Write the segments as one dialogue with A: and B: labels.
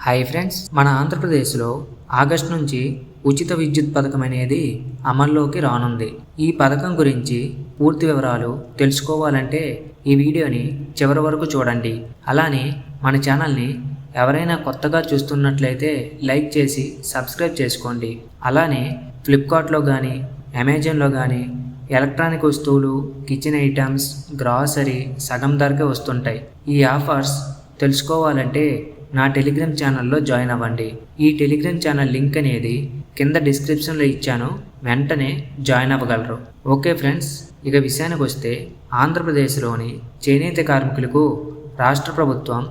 A: Hi friends, మన ఆంధ్రప్రదేశ్లో August నుంచి ఉచిత విద్యుత్ పథకం అనేది అమల్లోకి రానుంది. ఈ పథకం గురించి పూర్తి వివరాలు తెలుసుకోవాలంటే ఈ వీడియోని చివరి వరకు చూడండి. అలానే మన ఛానల్ని ఎవరైనా కొత్తగా చూస్తున్నట్లయితే లైక్ చేసి సబ్స్క్రైబ్ చేసుకోండి. అలానే ఫ్లిప్కార్ట్లో కానీ అమెజాన్లో కానీ ఎలక్ట్రానిక్ వస్తువులు, కిచెన్ ఐటమ్స్, గ్రాసరీ సగం ధరకే వస్తుంటాయి. ఈ ఆఫర్స్ తెలుసుకోవాలంటే నా టెలిగ్రామ్ ఛానల్లో జాయిన్ అవ్వండి. ఈ టెలిగ్రామ్ ఛానల్ లింక్ అనేది కింద డిస్క్రిప్షన్లో ఇచ్చాను, వెంటనే జాయిన్ అవ్వగలరు. ఓకే ఫ్రెండ్స్, ఇక విషయానికి వస్తే ఆంధ్రప్రదేశ్లోని చేనేత కార్మికులకు రాష్ట్ర ప్రభుత్వం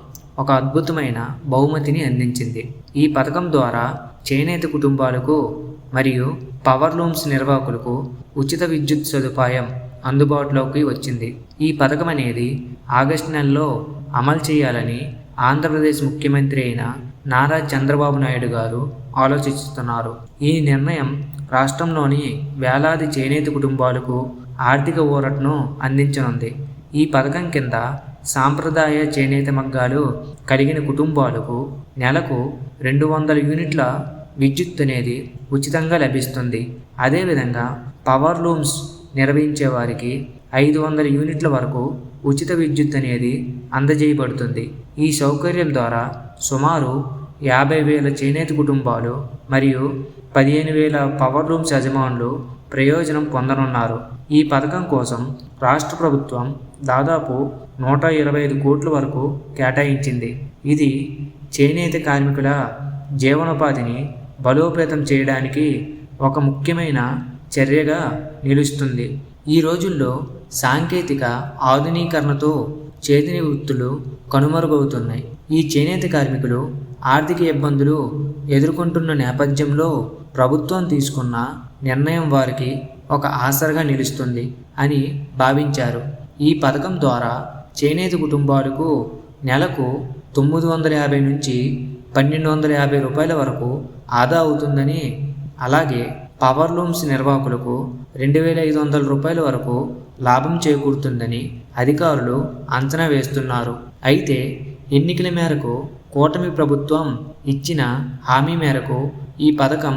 A: ఒక అద్భుతమైన బహుమతిని అందించింది. ఈ పథకం ద్వారా చేనేత కుటుంబాలకు మరియు పవర్ లూమ్స్ నిర్వాహకులకు ఉచిత విద్యుత్ సదుపాయం అందుబాటులోకి వచ్చింది. ఈ పథకం అనేది ఆగస్టు నెలలో అమలు చేయాలని ఆంధ్రప్రదేశ్ ముఖ్యమంత్రి అయిన నారా చంద్రబాబు నాయుడు గారు ఆలోచిస్తున్నారు. ఈ నిర్ణయం రాష్ట్రంలోని వేలాది చేనేత కుటుంబాలకు ఆర్థిక ఊరటను అందించనుంది. ఈ పథకం కింద సాంప్రదాయ చేనేత మగ్గాలు కలిగిన కుటుంబాలకు నెలకు 200 యూనిట్ల విద్యుత్ అనేది ఉచితంగా లభిస్తుంది. అదేవిధంగా పవర్ లూమ్స్ నిర్వహించే వారికి 500 యూనిట్ల వరకు ఉచిత విద్యుత్ అనేది అందజేయబడుతుంది. ఈ సౌకర్యం ద్వారా సుమారు 50,000 చేనేత కుటుంబాలు మరియు 15,000 పవర్ లూమ్స్ యజమానులు ప్రయోజనం పొందనున్నారు. ఈ పథకం కోసం రాష్ట్ర ప్రభుత్వం దాదాపు 125 కోట్ల వరకు కేటాయించింది. ఇది చేనేత కార్మికుల జీవనోపాధిని బలోపేతం చేయడానికి ఒక ముఖ్యమైన చర్యగా నిలుస్తుంది. ఈ రోజుల్లో సాంకేతిక ఆధునీకరణతో చేతి వృత్తులు కనుమరుగవుతున్నాయి. ఈ చేనేత కార్మికులు ఆర్థిక ఇబ్బందులు ఎదుర్కొంటున్న నేపథ్యంలో ప్రభుత్వం తీసుకున్న నిర్ణయం వారికి ఒక ఆసరగా నిలుస్తుంది అని భావించారు. ఈ పథకం ద్వారా చేనేత కుటుంబాలకు నెలకు 950 నుంచి 1,250 రూపాయల వరకు ఆదా అవుతుందని, అలాగే పవర్ లూమ్స్ నిర్వాహకులకు 2,500 రూపాయల వరకు లాభం చేకూరుతుందని అధికారులు అంచనా వేస్తున్నారు. అయితే ఎన్నికల మేరకు కూటమి ప్రభుత్వం ఇచ్చిన హామీ మేరకు ఈ పథకం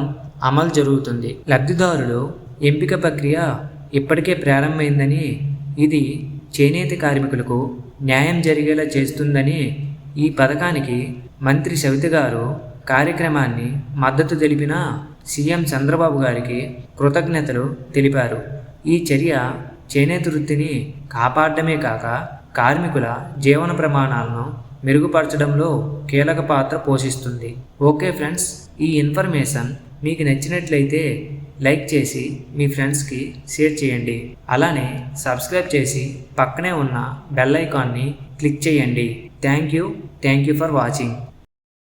A: అమలు జరుగుతుంది. లబ్ధిదారులు ఎంపిక ప్రక్రియ ఇప్పటికే ప్రారంభమైందని, ఇది చేనేత కార్మికులకు న్యాయం జరిగేలా చేస్తుందని, ఈ పథకానికి మంత్రి సవిత గారు కార్యక్రమాన్ని మద్దతు తెలిపిన సీఎం చంద్రబాబు గారికి కృతజ్ఞతలు తెలిపారు. ఈ చర్య చేనేత వృత్తిని కాపాడమే కాక కార్మికుల జీవన ప్రమాణాలను మెరుగుపరచడంలో కీలక పాత్ర పోషిస్తుంది. ఓకే ఫ్రెండ్స్, ఈ ఇన్ఫర్మేషన్ మీకు నచ్చినట్లయితే లైక్ చేసి మీ ఫ్రెండ్స్కి షేర్ చేయండి. అలానే సబ్స్క్రైబ్ చేసి పక్కనే ఉన్న బెల్ ఐకాన్ని క్లిక్ చేయండి. Thank you for watching.